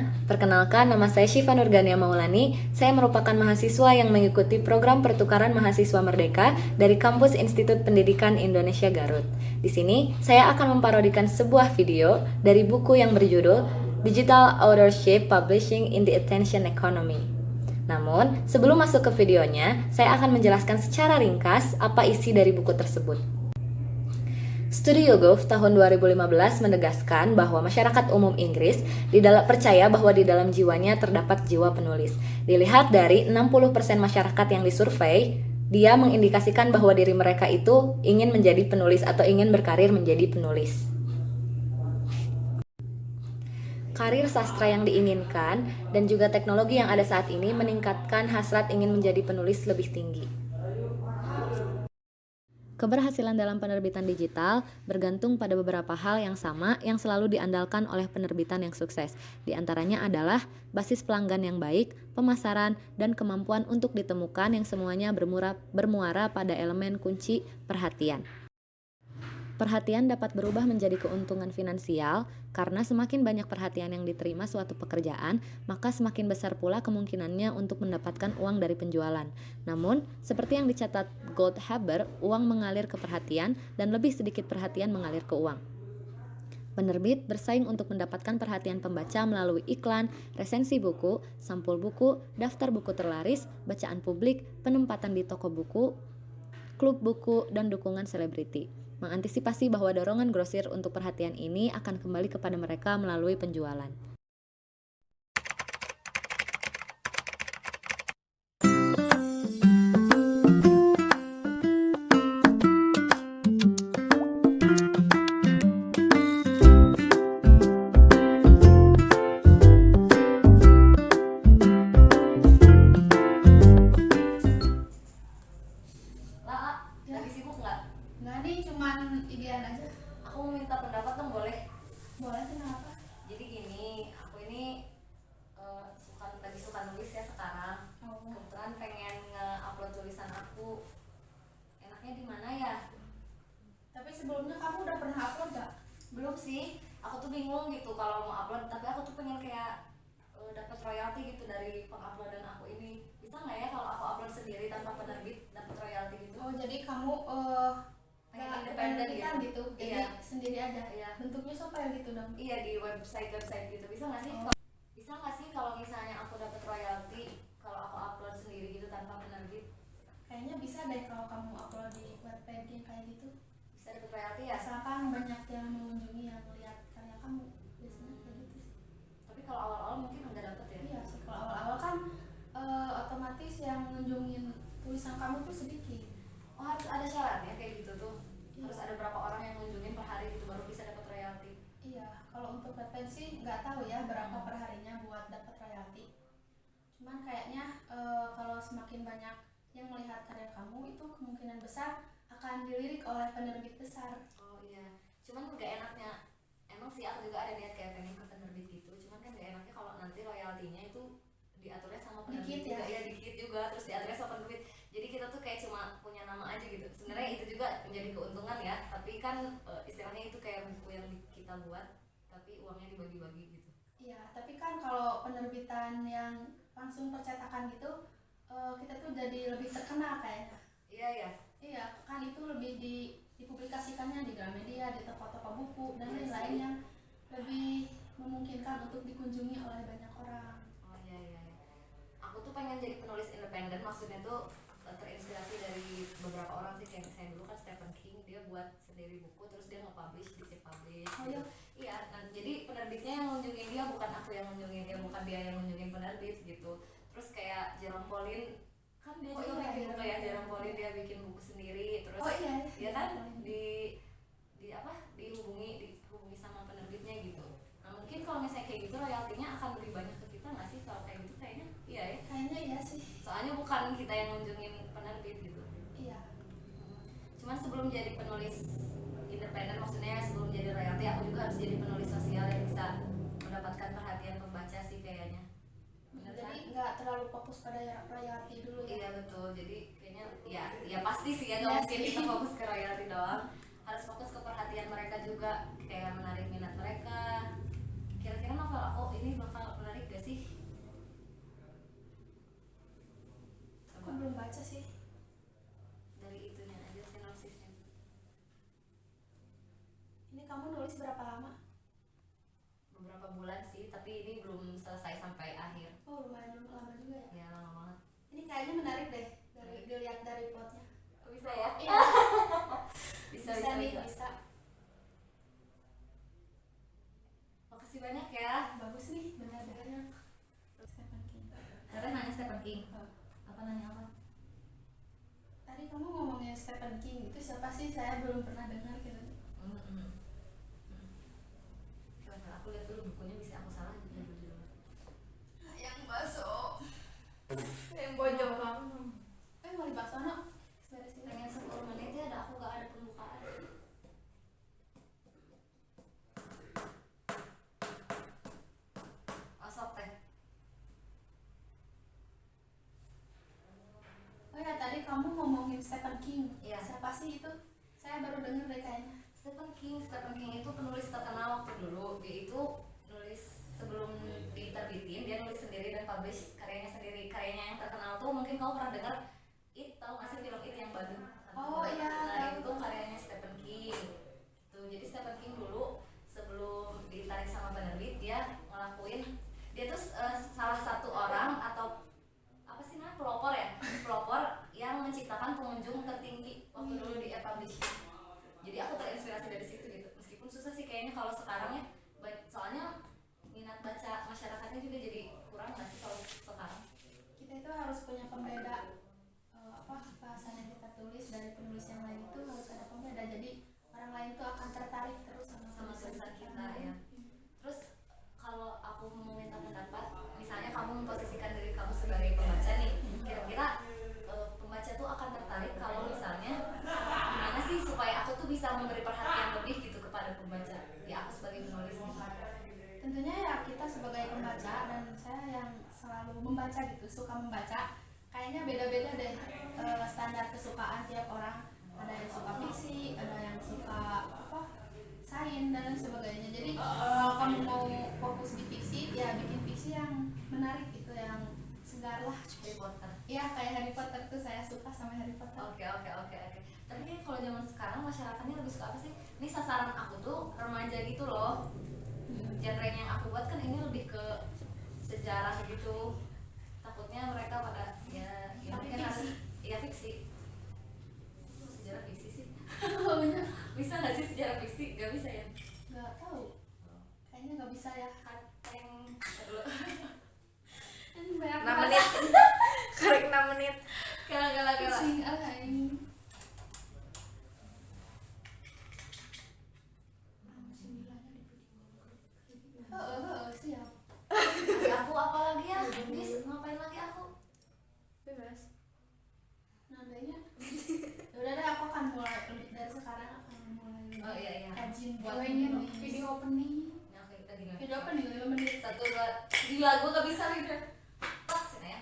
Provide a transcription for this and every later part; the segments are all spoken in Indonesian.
semuanya, perkenalkan nama saya Syifa Nurgania Maulani. Saya merupakan mahasiswa yang mengikuti program pertukaran mahasiswa merdeka dari kampus Institut Pendidikan Indonesia Garut. Di sini, saya akan memparodikan sebuah video dari buku yang berjudul Digital Authorship Publishing in the Attention Economy. Namun, sebelum masuk ke videonya, saya akan menjelaskan secara ringkas apa isi dari buku tersebut. Studi YouGov tahun 2015 menegaskan bahwa masyarakat umum Inggris percaya bahwa di dalam jiwanya terdapat jiwa penulis. Dilihat dari 60% masyarakat yang disurvei, dia mengindikasikan bahwa diri mereka itu ingin menjadi penulis atau ingin berkarir menjadi penulis. Karir sastra yang diinginkan dan juga teknologi yang ada saat ini meningkatkan hasrat ingin menjadi penulis lebih tinggi. Keberhasilan dalam penerbitan digital bergantung pada beberapa hal yang sama yang selalu diandalkan oleh penerbitan yang sukses. Di antaranya adalah basis pelanggan yang baik, pemasaran, dan kemampuan untuk ditemukan yang semuanya bermuara pada elemen kunci perhatian. Perhatian dapat berubah menjadi keuntungan finansial karena semakin banyak perhatian yang diterima suatu pekerjaan, maka semakin besar pula kemungkinannya untuk mendapatkan uang dari penjualan. Namun, seperti yang dicatat Goldhaber, uang mengalir ke perhatian dan lebih sedikit perhatian mengalir ke uang. Penerbit bersaing untuk mendapatkan perhatian pembaca melalui iklan, resensi buku, sampul buku, daftar buku terlaris, bacaan publik, penempatan di toko buku, klub buku, dan dukungan selebriti. Mengantisipasi bahwa dorongan grosir untuk perhatian ini akan kembali kepada mereka melalui penjualan. Lagi sibuk nggak? Nggak nih, cuman idean aja. Aku mau minta pendapat dong, boleh? Boleh, kenapa? Jadi gini, aku ini lagi suka nulis ya sekarang. Kebetulan pengen nge-upload tulisan aku. Enaknya di mana ya? Tapi sebelumnya kamu udah pernah upload gak? Belum sih. Aku tuh bingung gitu kalau mau upload, tapi aku tuh pengen kayak dapat royalti gitu dari penguploadan aku ini. Bisa nggak ya kalau aku upload sendiri tanpa penerbit dapat royalti gitu? Oh, jadi kamu Pengen nggak independen penerbitan gitu? Jadi Iya. sendiri aja? Iya. Bentuknya supaya gitu dong? Iya, di website gitu. Bisa nggak sih? Bisa nggak sih kalau misalnya aku dapat royalti kalau aku upload sendiri gitu tanpa penerbit? Kayaknya bisa deh kalau kamu upload di webpage yang kayak gitu. Bisa dapat royalti ya? Asalkan banyak yang mengunjungi yang lihat karya kamu. Biasanya kayak gitu sih. Tapi kalau awal-awal mungkin nggak dapet ya? Iya sih, kalau awal-awal kan otomatis yang mengunjungin tulisan kamu tuh sedikit. Oh, harus ada syaratnya kayak gitu tuh? Iya. Harus ada berapa orang yang mengunjungin per hari gitu baru bisa dapat royalti? Iya, kalau untuk webpage sih nggak tahu ya berapa perharinya buat dapat royalti. Cuman kayaknya kalau semakin banyak yang melihat karya kamu itu kemungkinan besar akan dilirik oleh penerbit besar. Oh iya, cuman nggak enaknya, emang sih aku juga ada niat kayak pengen ke penerbit gitu, cuman kan nggak enaknya kalau nanti royaltinya itu diaturnya sama penerbit Dikit ya? juga, ya dikit juga, terus diaturnya sama penerbit. Jadi kita tuh kayak cuma punya nama aja gitu. Sebenarnya itu juga menjadi keuntungan ya, tapi kan istilahnya itu kayak buku yang kita buat, tapi uangnya dibagi-bagi gitu. Iya, tapi kan kalau penerbitan yang langsung percetakan gitu kita tuh jadi lebih terkenal kayaknya. Iya ya. Iya, kan itu lebih dipublikasikannya di Gramedia, di toko-toko buku dan Iya lain-lain sih. yang lebih memungkinkan untuk dikunjungi oleh banyak orang. Oh iya. Aku tuh pengen jadi penulis independen, maksudnya tuh terinspirasi dari beberapa orang sih, kayak misalnya dulu kan Stephen King, dia buat sendiri buku terus dia nge-publish di Publish. Oh iya? Iya, nah, jadi penerbitnya yang ngunjungin dia, bukan aku yang ngunjungin dia, bukan dia yang ngunjungin penerbit gitu. Terus kayak Jerome Pauline, kan dia Oh juga iya, bikin buku ya, Jerome Jerome Pauline dia bikin buku sendiri. Terus Oh iya, dia kan Pauline. dihubungi sama penerbitnya gitu. Nah mungkin kalau misalnya kayak gitu royaltinya akan lebih banyak ke kita nggak sih kalau kayak gitu? Kayaknya iya ya, Kayaknya iya sih. soalnya bukan kita yang ngunjungin penerbit gitu. Iya. Cuman sebelum jadi penulis independen, maksudnya sebelum jadi royalti, aku juga harus jadi penulis sosial yang bisa mendapatkan perhatian pembaca sih kayaknya. Bener kan? Jadi nggak terlalu fokus pada royalti dulu ya. Iya betul, jadi kayaknya ya pasti sih ya, Iya nggak mungkin sih. kita fokus ke royalti doang, harus fokus ke perhatian mereka juga, kayak menarik minat mereka. Kira-kira novel aku ini bakal menarik baca sih. Dari itunya aja sinopsisnya. Ini kamu nulis berapa lama? Beberapa bulan sih, tapi ini belum selesai sampai akhir. Oh lumayan lama juga ya. Ya lama banget. Ini kayaknya menarik deh dari dilihat dari plotnya. Bisa ya? Iya. bisa nih, bisa. bisa. Makasih banyak ya. Bagus nih benar-benar. Stephen King. Teteh nanya Stephen King. Oh. Apa nanya apa? Tadi kamu ngomongin Stephen King itu siapa sih? Saya belum pernah dengar gitu. Coba aku lihat dulu bukunya, bisa aku salah juga dulu. Yang masuk. Yang bojong kamu. Mau dibahas mana? Beresin. Pengen 10 menit ya, aku gak ada pembukaan. Masuk teh. Oh ya tadi kamu ngomongin Stephen King. Iya. Siapa sih itu? Saya baru dengar deh kayaknya. Stephen King itu penulis terkenal waktu dulu. Dia itu nulis sebelum diterbitin, dia nulis sendiri dan publish karyanya sendiri. Karyanya yang terkenal tuh mungkin kamu pernah dengar It, tau gak sih film It yang baru? Oh iya. Nah itu karyanya Stephen King. Tuh, jadi Stephen King dulu sebelum ditarik sama penerbit dia ngelakuin, dia tuh salah satu orang atau apa sih namanya, pelopor ya, pelopor yang menciptakan pengunjung tertinggi waktu dulu di e-publishing. Jadi aku terinspirasi dari situ gitu. Meskipun susah sih kayaknya kalau sekarang ya, soalnya minat baca masyarakatnya juga jadi kurang nggak sih kalau sekarang. Kita itu harus punya pembeda bahasan yang kita tulis dari penulis yang lain itu harus ada pembeda. Jadi orang lain tuh akan tertarik terus sama tulisan kita ya. Terus kalau aku mau minta pendapat, misalnya kamu memposisikan diri kamu sebagai pembaca nih, kira-kira pembaca tuh akan tertarik kalau misalnya gimana sih supaya aku tuh bisa memberi perhatian lebih gitu kepada pembaca, ya aku sebagai penulis. Tentunya ya kita sebagai pembaca dan saya yang selalu membaca gitu, suka membaca, kayaknya beda-beda deh standar kesukaan tiap orang. Ada yang suka fiksi, ada yang suka sains dan lain sebagainya. Jadi kalau kamu mau fokus di fiksi, ya bikin fiksi yang menarik gitu, yang segar lah. Harry Potter. Iya kayak Harry Potter tuh, saya suka sama Harry Potter. Oke. Tapi kan kalau zaman sekarang masyarakatnya lebih suka apa sih? Ini sasaran aku tuh remaja gitu loh. Genre-nya yang aku buat kan ini lebih ke sejarah gitu. Takutnya mereka pada ya mungkin harus ya fiksi. Sejarah fiksi sih. Bisa nggak sih sejarah fiksi? Gak bisa ya? Nggak tahu. Kayaknya nggak bisa ya. Kateng dulu. Ini banyak 6 menit. Korek 6 menit. Gala. Pusing ini. Siap. Aku apa lagi ya? Bis ngapain lagi aku? Bebas. Nadanya. Udah deh, aku akan mulai dari sekarang akan mulai. Oh iya. Rajin buat Mulainya nulis. Video opening. Nah, oke, kita gimana? Video opening 5 menit. 1, 2, gila gue gak bisa gitu. Sini ya.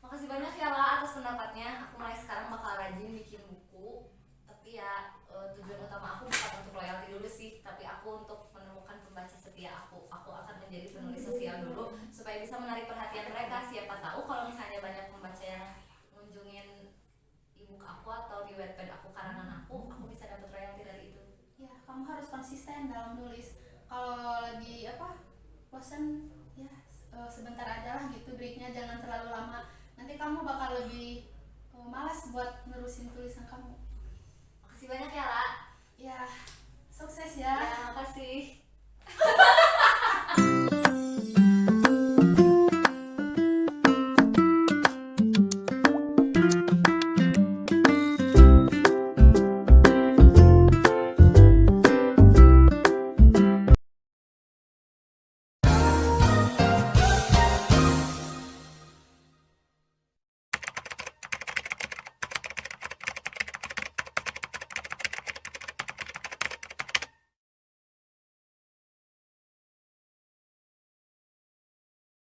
Makasih banyak ya La atas pendapatnya. Aku mulai sekarang bakal rajin bikin buku. Tapi ya tujuan utama aku bukan untuk loyalty dulu sih, tapi aku untuk menemukan pembaca setia aku. Aku akan menjadi penulis sosial dulu supaya bisa menarik perhatian mereka. Siapa tahu kalau misalnya banyak pembaca yang ngunjungin ebook aku atau di Wattpad aku, karangan aku bisa dapat royalti dari itu. Ya, kamu harus konsisten dalam nulis. Kalau lagi bosan ya sebentar aja lah gitu, breaknya jangan terlalu lama. Nanti kamu bakal lebih malas buat nerusin tulisan kamu. Makasih banyak ya La. Ya, sukses ya. Ya, makasih.